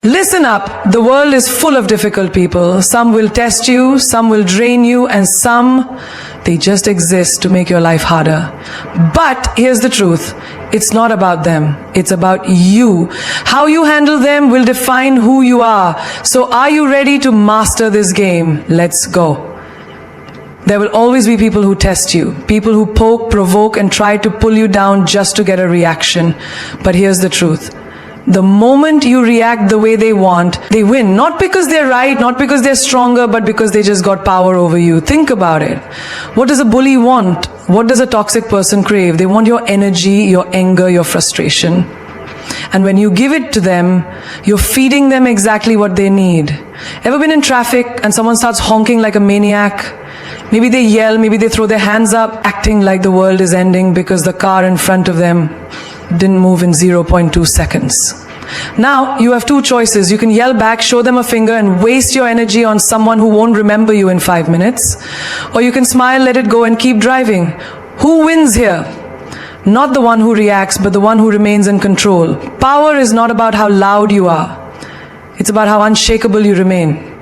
Listen up, the world is full of difficult people. Some will test you, some will drain you, and some, they just exist to make your life harder. But here's the truth, it's not about them, it's about you. How you handle them will define who you are. So are you ready to master this game? Let's go. There will always be people who test you, people who poke, provoke, and try to pull you down just to get a reaction. But here's the truth. The moment you react the way they want, they win. Not because they're right, not because they're stronger, but because they just got power over you. Think about it. What does a bully want? What does a toxic person crave? They want your energy, your anger, your frustration. And when you give it to them, you're feeding them exactly what they need. Ever been in traffic and someone starts honking like a maniac? Maybe they yell, maybe they throw their hands up, acting like the world is ending because the car in front of them didn't move in 0.2 seconds. Now, you have two choices. You can yell back, show them a finger, and waste your energy on someone who won't remember you in 5 minutes. Or you can smile, let it go, and keep driving. Who wins here? Not the one who reacts, but the one who remains in control. Power is not about how loud you are. It's about how unshakable you remain.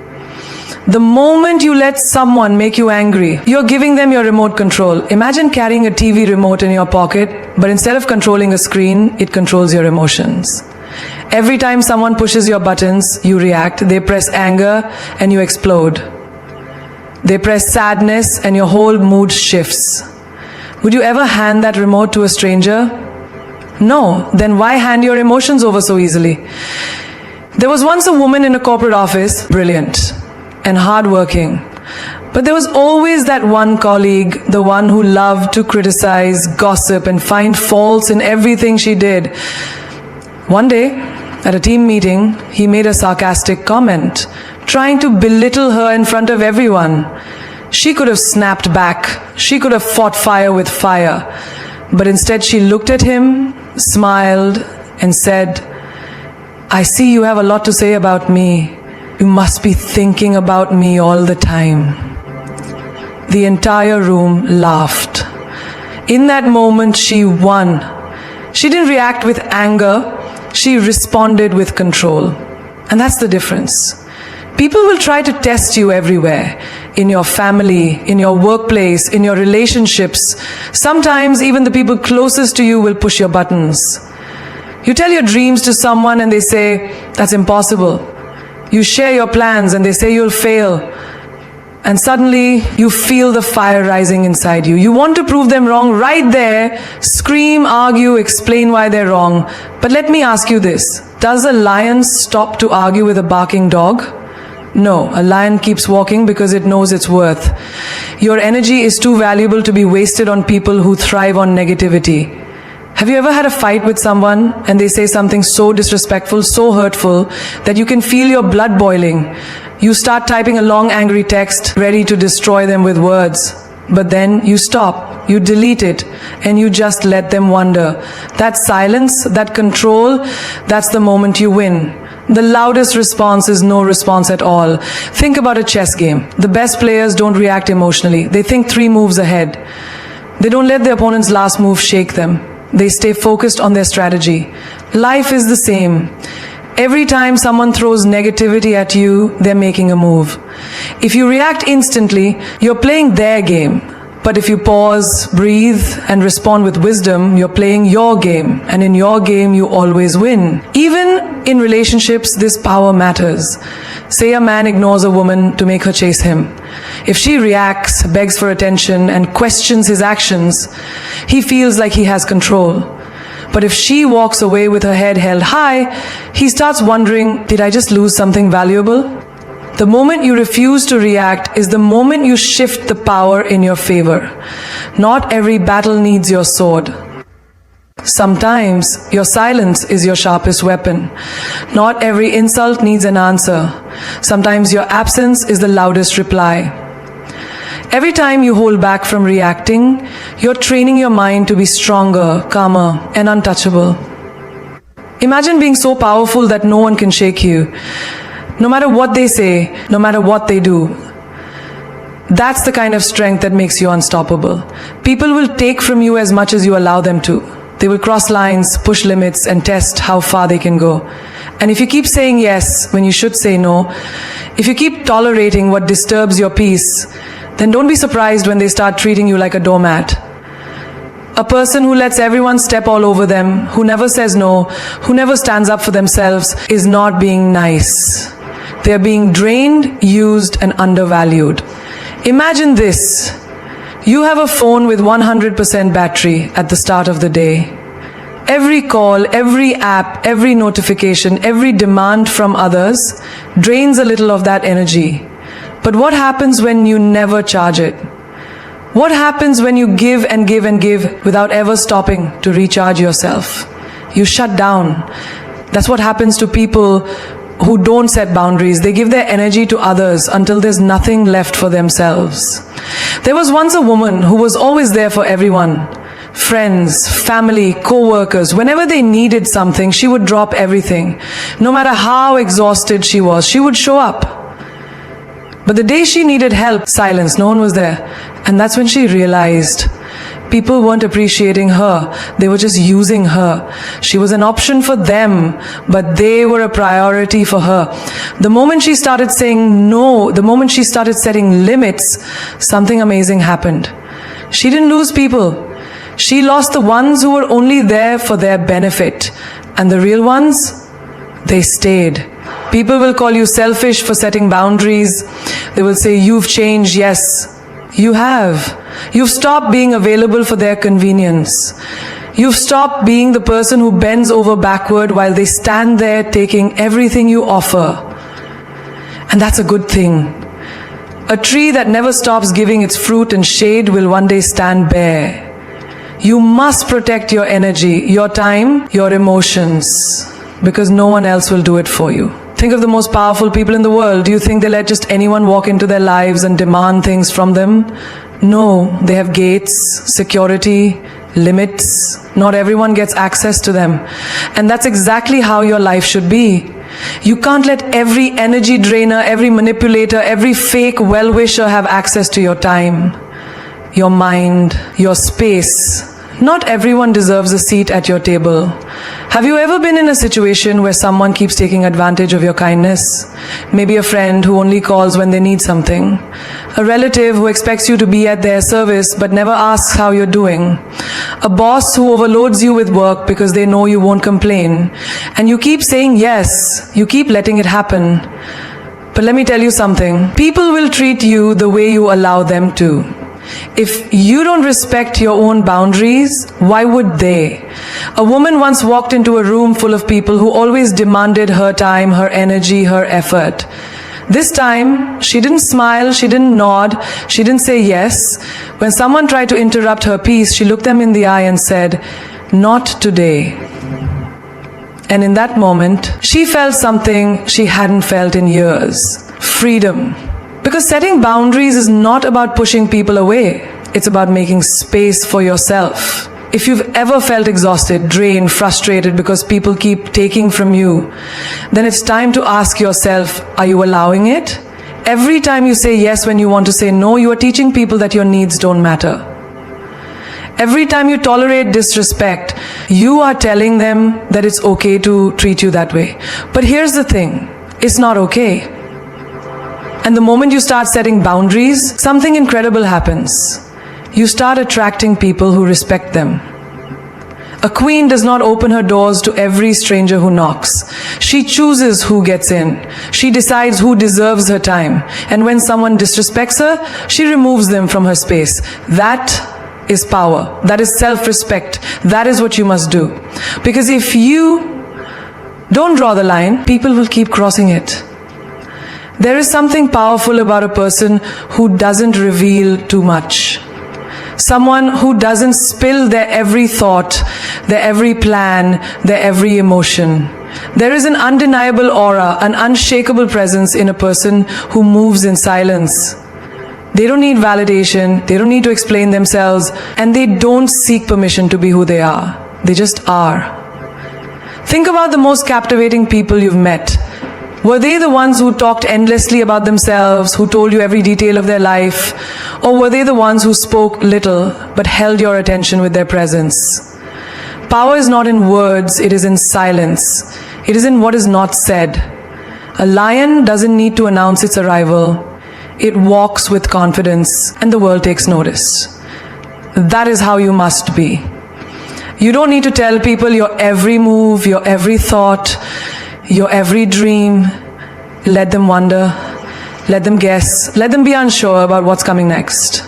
The moment you let someone make you angry, you're giving them your remote control. Imagine carrying a TV remote in your pocket, but instead of controlling a screen, it controls your emotions. Every time someone pushes your buttons, you react. They press anger and you explode. They press sadness and your whole mood shifts. Would you ever hand that remote to a stranger? No. Then why hand your emotions over so easily? There was once a woman in a corporate office, brilliant and hardworking. But there was always that one colleague, the one who loved to criticize, gossip, and find faults in everything she did. One day, at a team meeting, he made a sarcastic comment, trying to belittle her in front of everyone. She could have snapped back. She could have fought fire with fire. But instead she looked at him, smiled, and said, "I see you have a lot to say about me. You must be thinking about me all the time." The entire room laughed. In that moment, she won. She didn't react with anger. She responded with control. And that's the difference. People will try to test you everywhere. In your family, in your workplace, in your relationships. Sometimes even the people closest to you will push your buttons. You tell your dreams to someone and they say, "That's impossible." You share your plans and they say you'll fail. And suddenly you feel the fire rising inside you. You want to prove them wrong right there, scream, argue, explain why they're wrong. But let me ask you this. Does a lion stop to argue with a barking dog? No, a lion keeps walking because it knows its worth. Your energy is too valuable to be wasted on people who thrive on negativity. Have you ever had a fight with someone and they say something so disrespectful, so hurtful, that you can feel your blood boiling? You start typing a long angry text, ready to destroy them with words. But then you stop, you delete it, and you just let them wander. That silence, that control, that's the moment you win. The loudest response is no response at all. Think about a chess game. The best players don't react emotionally. They think 3 moves ahead. They don't let their opponent's last move shake them. They stay focused on their strategy. Life is the same. Every time someone throws negativity at you, they're making a move. If you react instantly, you're playing their game. But if you pause, breathe, and respond with wisdom, you're playing your game. And in your game, you always win. Even in relationships, this power matters. Say a man ignores a woman to make her chase him. If she reacts, begs for attention, and questions his actions, he feels like he has control. But if she walks away with her head held high, he starts wondering, did I just lose something valuable? The moment you refuse to react is the moment you shift the power in your favor. Not every battle needs your sword. Sometimes your silence is your sharpest weapon. Not every insult needs an answer. Sometimes your absence is the loudest reply. Every time you hold back from reacting, you're training your mind to be stronger, calmer, and untouchable. Imagine being so powerful that no one can shake you. No matter what they say, no matter what they do. That's the kind of strength that makes you unstoppable. People will take from you as much as you allow them to. They will cross lines, push limits, and test how far they can go. And if you keep saying yes when you should say no, if you keep tolerating what disturbs your peace, then don't be surprised when they start treating you like a doormat. A person who lets everyone step all over them, who never says no, who never stands up for themselves, is not being nice. They are being drained, used, and undervalued. Imagine this. You have a phone with 100% battery at the start of the day. Every call, every app, every notification, every demand from others drains a little of that energy. But what happens when you never charge it? What happens when you give and give and give without ever stopping to recharge yourself? You shut down. That's what happens to people who don't set boundaries. They give their energy to others until there's nothing left for themselves. There was once a woman who was always there for everyone. Friends, family, co-workers. Whenever they needed something, she would drop everything. No matter how exhausted she was, she would show up. But the day she needed help, silence, no one was there. And that's when she realized people weren't appreciating her. They were just using her. She was an option for them, but they were a priority for her. The moment she started saying no, the moment she started setting limits, something amazing happened. She didn't lose people. She lost the ones who were only there for their benefit. And the real ones, they stayed. People will call you selfish for setting boundaries. They will say, you've changed. Yes, you have. You've stopped being available for their convenience. You've stopped being the person who bends over backward while they stand there taking everything you offer. And that's a good thing. A tree that never stops giving its fruit and shade will one day stand bare. You must protect your energy, your time, your emotions, because no one else will do it for you. Think of the most powerful people in the world. Do you think they let just anyone walk into their lives and demand things from them? No, they have gates, security, limits. Not everyone gets access to them. And that's exactly how your life should be. You can't let every energy drainer, every manipulator, every fake well-wisher have access to your time, your mind, your space. Not everyone deserves a seat at your table. Have you ever been in a situation where someone keeps taking advantage of your kindness? Maybe a friend who only calls when they need something. A relative who expects you to be at their service but never asks how you're doing. A boss who overloads you with work because they know you won't complain. And you keep saying yes. You keep letting it happen. But let me tell you something. People will treat you the way you allow them to. If you don't respect your own boundaries, why would they? A woman once walked into a room full of people who always demanded her time, her energy, her effort. This time, she didn't smile, she didn't nod, she didn't say yes. When someone tried to interrupt her peace, she looked them in the eye and said, "Not today." And in that moment, she felt something she hadn't felt in years. Freedom. Because setting boundaries is not about pushing people away. It's about making space for yourself. If you've ever felt exhausted, drained, frustrated because people keep taking from you, then it's time to ask yourself, are you allowing it? Every time you say yes when you want to say no, you are teaching people that your needs don't matter. Every time you tolerate disrespect, you are telling them that it's okay to treat you that way. But here's the thing, it's not okay. And the moment you start setting boundaries, something incredible happens. You start attracting people who respect them. A queen does not open her doors to every stranger who knocks. She chooses who gets in. She decides who deserves her time. And when someone disrespects her, she removes them from her space. That is power. That is self-respect. That is what you must do. Because if you don't draw the line, people will keep crossing it. There is something powerful about a person who doesn't reveal too much. Someone who doesn't spill their every thought, their every plan, their every emotion. There is an undeniable aura, an unshakable presence in a person who moves in silence. They don't need validation, they don't need to explain themselves, and they don't seek permission to be who they are. They just are. Think about the most captivating people you've met. Were they the ones who talked endlessly about themselves, who told you every detail of their life? Or were they the ones who spoke little but held your attention with their presence? Power is not in words, it is in silence. It is in what is not said. A lion doesn't need to announce its arrival. It walks with confidence and the world takes notice. That is how you must be. You don't need to tell people your every move, your every thought, your every dream. Let them wonder, let them guess, let them be unsure about what's coming next.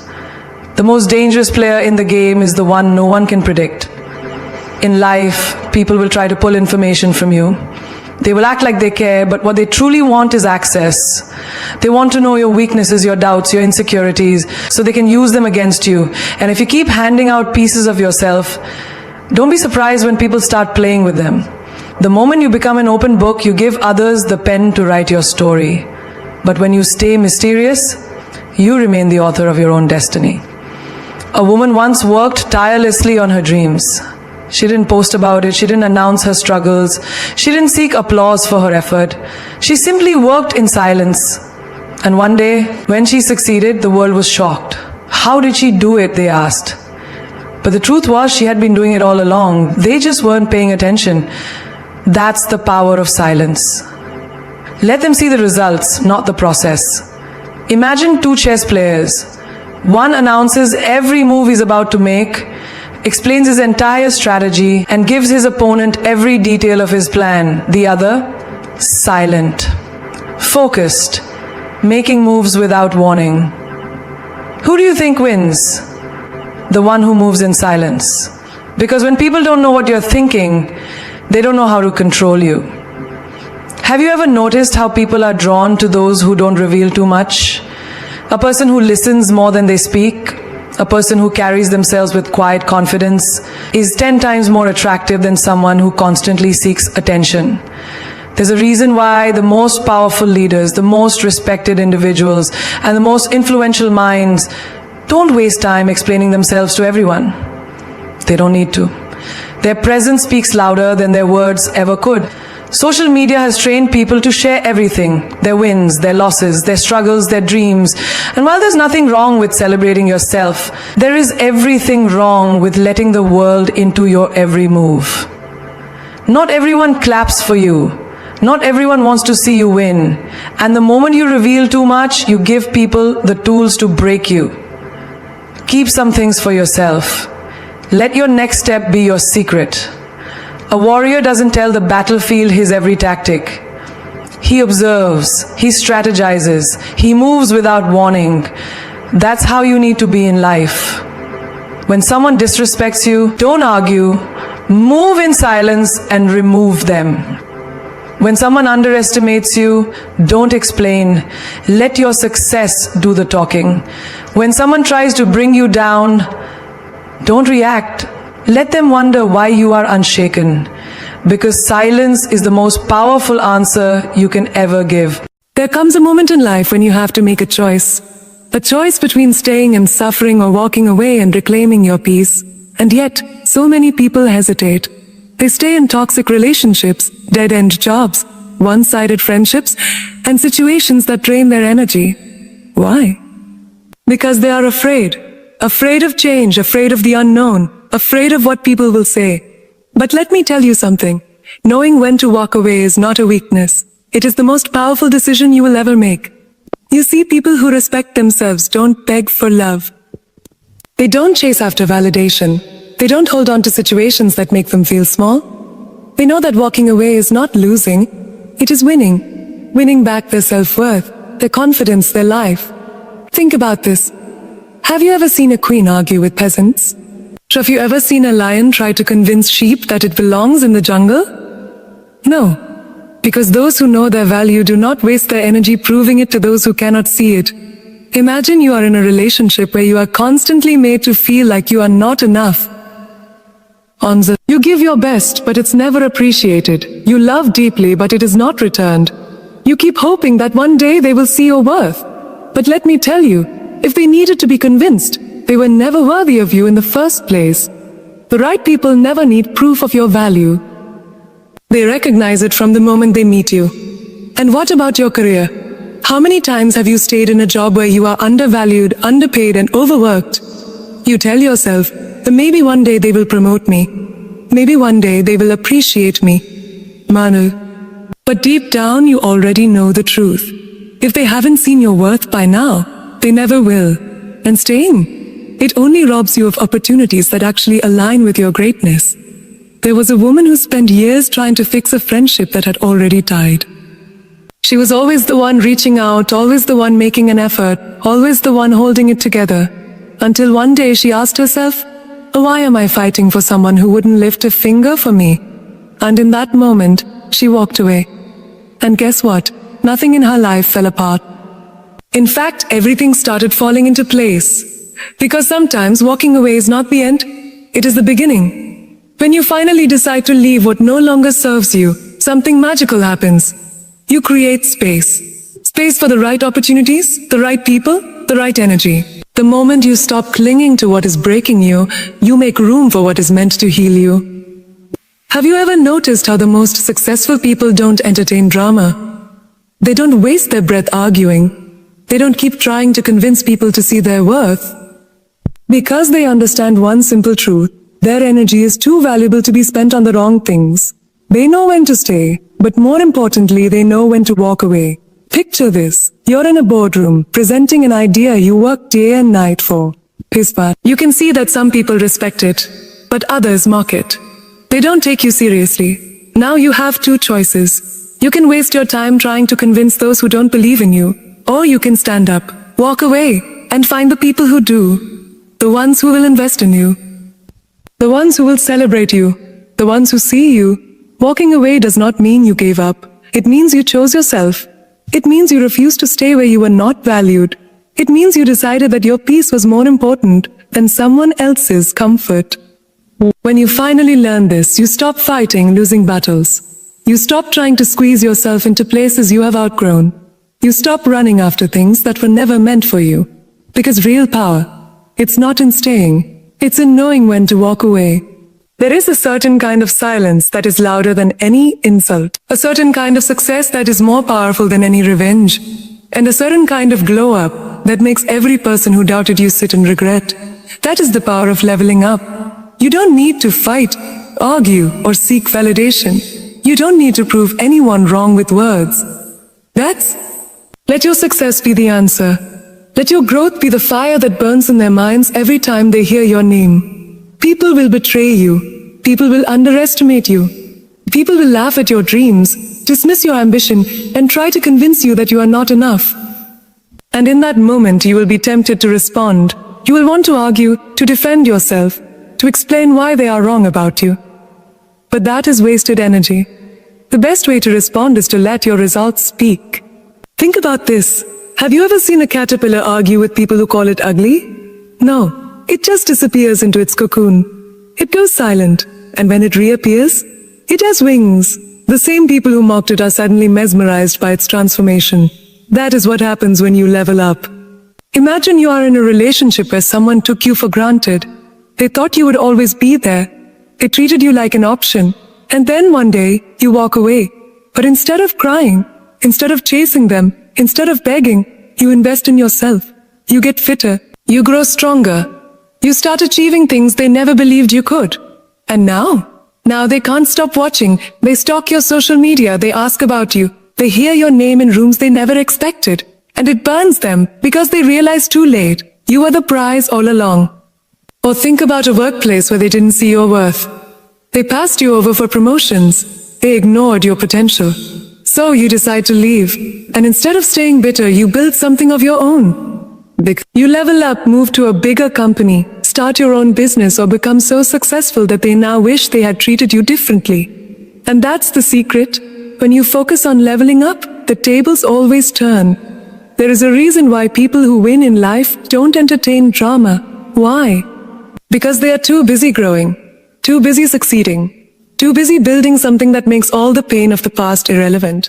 The most dangerous player in the game is the one no one can predict. In life, people will try to pull information from you. They will act like they care, but what they truly want is access. They want to know your weaknesses, your doubts, your insecurities, so they can use them against you. And if you keep handing out pieces of yourself, don't be surprised when people start playing with them. The moment you become an open book, you give others the pen to write your story. But when you stay mysterious, you remain the author of your own destiny. A woman once worked tirelessly on her dreams. She didn't post about it, she didn't announce her struggles, she didn't seek applause for her effort. She simply worked in silence. And one day, when she succeeded, the world was shocked. How did she do it, they asked. But the truth was, she had been doing it all along. They just weren't paying attention. That's the power of silence. Let them see the results, not the process. Imagine two chess players. One announces every move he's about to make, explains his entire strategy, and gives his opponent every detail of his plan. The other, silent, focused, making moves without warning. Who do you think wins? The one who moves in silence. Because when people don't know what you're thinking, they don't know how to control you. Have you ever noticed how people are drawn to those who don't reveal too much? A person who listens more than they speak, a person who carries themselves with quiet confidence, is 10 times more attractive than someone who constantly seeks attention. There's a reason why the most powerful leaders, the most respected individuals, and the most influential minds don't waste time explaining themselves to everyone. They don't need to. Their presence speaks louder than their words ever could. Social media has trained people to share everything, their wins, their losses, their struggles, their dreams. And while there's nothing wrong with celebrating yourself, there is everything wrong with letting the world into your every move. Not everyone claps for you. Not everyone wants to see you win. And the moment you reveal too much, you give people the tools to break you. Keep some things for yourself. Let your next step be your secret. A warrior doesn't tell the battlefield his every tactic. He observes, he strategizes, he moves without warning. That's how you need to be in life. When someone disrespects you, don't argue, move in silence and remove them. When someone underestimates you, don't explain. Let your success do the talking. When someone tries to bring you down, don't react. Let them wonder why you are unshaken. Because silence is the most powerful answer you can ever give. There comes a moment in life when you have to make a choice. A choice between staying and suffering or walking away and reclaiming your peace. And yet, so many people hesitate. They stay in toxic relationships, dead-end jobs, one-sided friendships, and situations that drain their energy. Why? Because they are afraid. Afraid of change, afraid of the unknown, afraid of what people will say. But let me tell you something. Knowing when to walk away is not a weakness. It is the most powerful decision you will ever make. You see, people who respect themselves don't beg for love. They don't chase after validation. They don't hold on to situations that make them feel small. They know that walking away is not losing. It is winning. Winning back their self-worth, their confidence, their life. Think about this. Have you ever seen a queen argue with peasants? Have you ever seen a lion try to convince sheep that it belongs in the jungle? No. Because those who know their value do not waste their energy proving it to those who cannot see it. Imagine you are in a relationship where you are constantly made to feel like you are not enough. You give your best, but it's never appreciated. You love deeply, but it is not returned. You keep hoping that one day they will see your worth. But let me tell you, if they needed to be convinced, they were never worthy of you in the first place. The right people never need proof of your value. They recognize it from the moment they meet you. And what about your career? How many times have you stayed in a job where you are undervalued, underpaid, and overworked? You tell yourself, maybe one day they will promote me. Maybe one day they will appreciate me. Manu, But deep down, you already know the truth. If they haven't seen your worth by now, they never will. And staying, it only robs you of opportunities that actually align with your greatness. There was a woman who spent years trying to fix a friendship that had already died. She was always the one reaching out, always the one making an effort, always the one holding it together. Until one day she asked herself, why am I fighting for someone who wouldn't lift a finger for me? And in that moment, she walked away. And guess what? Nothing in her life fell apart. In fact, everything started falling into place. Because sometimes walking away is not the end, it is the beginning. When you finally decide to leave what no longer serves you, something magical happens. You create space. Space for the right opportunities, the right people, the right energy. The moment you stop clinging to what is breaking you, you make room for what is meant to heal you. Have you ever noticed how the most successful people don't entertain drama? They don't waste their breath arguing. They don't keep trying to convince people to see their worth. Because they understand one simple truth, their energy is too valuable to be spent on the wrong things. They know when to stay, but more importantly, they know when to walk away. Picture this. You're in a boardroom, presenting an idea you work day and night for. You can see that some people respect it, but others mock it. They don't take you seriously. Now you have two choices. You can waste your time trying to convince those who don't believe in you, or you can stand up, walk away, and find the people who do. The ones who will invest in you. The ones who will celebrate you. The ones who see you. Walking away does not mean you gave up. It means you chose yourself. It means you refused to stay where you were not valued. It means you decided that your peace was more important than someone else's comfort. When you finally learn this, you stop fighting losing battles. You stop trying to squeeze yourself into places you have outgrown. You stop running after things that were never meant for you. Because real power, it's not in staying. It's in knowing when to walk away. There is a certain kind of silence that is louder than any insult. A certain kind of success that is more powerful than any revenge. And a certain kind of glow up that makes every person who doubted you sit in regret. That is the power of leveling up. You don't need to fight, argue, or seek validation. You don't need to prove anyone wrong with words. Let your success be the answer. Let your growth be the fire that burns in their minds every time they hear your name. People will betray you. People will underestimate you. People will laugh at your dreams, dismiss your ambition, and try to convince you that you are not enough. And in that moment, you will be tempted to respond. You will want to argue, to defend yourself, to explain why they are wrong about you. But that is wasted energy. The best way to respond is to let your results speak. Think about this. Have you ever seen a caterpillar argue with people who call it ugly? No. It just disappears into its cocoon. It goes silent, and when it reappears, it has wings. The same people who mocked it are suddenly mesmerized by its transformation. That is what happens when you level up. Imagine you are in a relationship where someone took you for granted. They thought you would always be there. They treated you like an option. And then one day, you walk away. But instead of crying, instead of chasing them, instead of begging, you invest in yourself. You get fitter. You grow stronger. You start achieving things they never believed you could. And now they can't stop watching. They stalk your social media. They ask about you. They hear your name in rooms they never expected. And it burns them because they realize too late you were the prize all along. Or think about a workplace where they didn't see your worth. They passed you over for promotions. They ignored your potential. So you decide to leave. And instead of staying bitter, you build something of your own. You level up, move to a bigger company, start your own business, or become so successful that they now wish they had treated you differently. And that's the secret. When you focus on leveling up, the tables always turn. There is a reason why people who win in life don't entertain drama. Why? Because they are too busy growing, too busy succeeding, too busy building something that makes all the pain of the past irrelevant.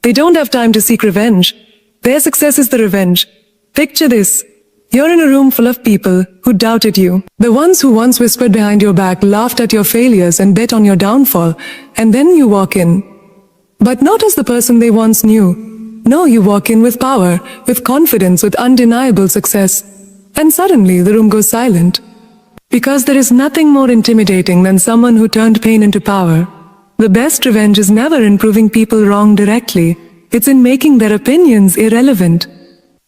They don't have time to seek revenge. Their success is the revenge. Picture this. You're in a room full of people who doubted you. The ones who once whispered behind your back, laughed at your failures, and bet on your downfall. And then you walk in. But not as the person they once knew. No, you walk in with power, with confidence, with undeniable success. And suddenly the room goes silent. Because there is nothing more intimidating than someone who turned pain into power. The best revenge is never in proving people wrong directly. It's in making their opinions irrelevant.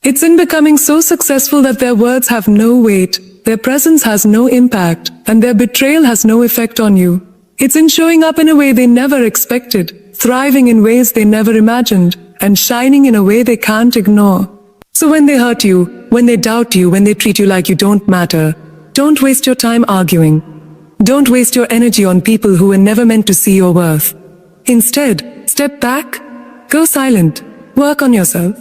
It's in becoming so successful that their words have no weight, their presence has no impact, and their betrayal has no effect on you. It's in showing up in a way they never expected, thriving in ways they never imagined, and shining in a way they can't ignore. So when they hurt you, when they doubt you, when they treat you like you don't matter, don't waste your time arguing. Don't waste your energy on people who were never meant to see your worth. Instead, step back, go silent, work on yourself,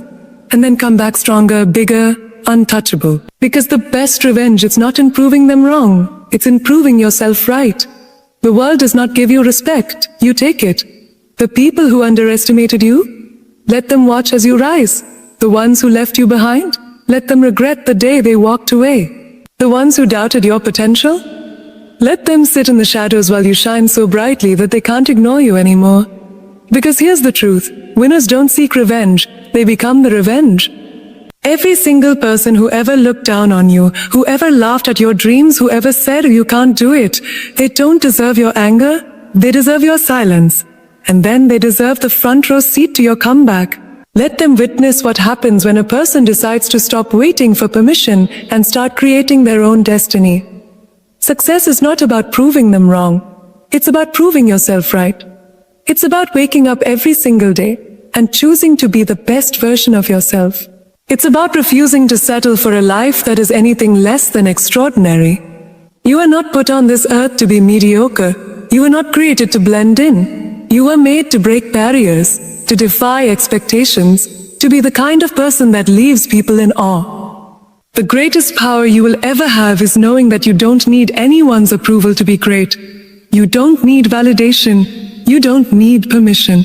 and then come back stronger, bigger, untouchable. Because the best revenge is not in proving them wrong, it's in proving yourself right. The world does not give you respect, you take it. The people who underestimated you, let them watch as you rise. The ones who left you behind, let them regret the day they walked away. The ones who doubted your potential, let them sit in the shadows while you shine so brightly that they can't ignore you anymore. Because here's the truth, winners don't seek revenge, they become the revenge. Every single person who ever looked down on you, who ever laughed at your dreams, who ever said you can't do it, they don't deserve your anger, they deserve your silence. And then they deserve the front row seat to your comeback. Let them witness what happens when a person decides to stop waiting for permission and start creating their own destiny. Success is not about proving them wrong. It's about proving yourself right. It's about waking up every single day and choosing to be the best version of yourself. It's about refusing to settle for a life that is anything less than extraordinary. You are not put on this earth to be mediocre. You were not created to blend in. You were made to break barriers, to defy expectations, to be the kind of person that leaves people in awe. The greatest power you will ever have is knowing that you don't need anyone's approval to be great. You don't need validation. You don't need permission.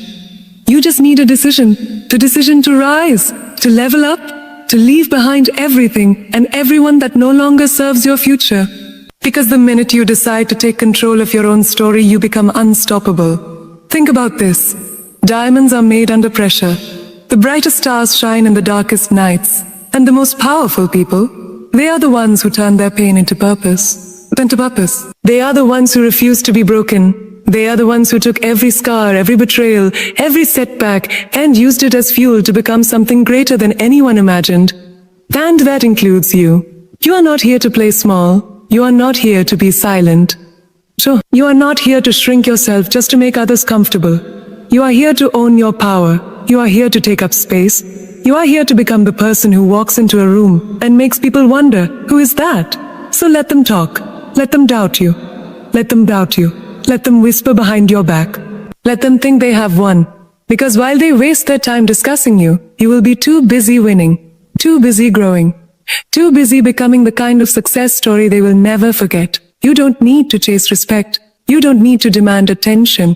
You just need a decision. The decision to rise, to level up, to leave behind everything and everyone that no longer serves your future. Because the minute you decide to take control of your own story, you become unstoppable. Think about this. Diamonds are made under pressure. The brightest stars shine in the darkest nights. And the most powerful people, they are the ones who turn their pain into purpose. They are the ones who refuse to be broken. They are the ones who took every scar, every betrayal, every setback, and used it as fuel to become something greater than anyone imagined. And that includes you. You are not here to play small. You are not here to be silent. So, you are not here to shrink yourself just to make others comfortable. You are here to own your power. You are here to take up space. You are here to become the person who walks into a room and makes people wonder, who is that? So let them talk. Let them doubt you. Let them doubt you. Let them whisper behind your back. Let them think they have won. Because while they waste their time discussing you, you will be too busy winning, too busy growing, too busy becoming the kind of success story they will never forget. You don't need to chase respect. You don't need to demand attention.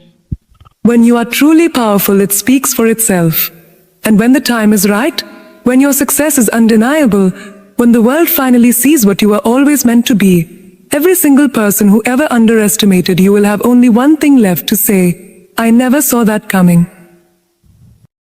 When you are truly powerful, it speaks for itself. And when the time is right, when your success is undeniable, when the world finally sees what you were always meant to be, every single person who ever underestimated you will have only one thing left to say: I never saw that coming.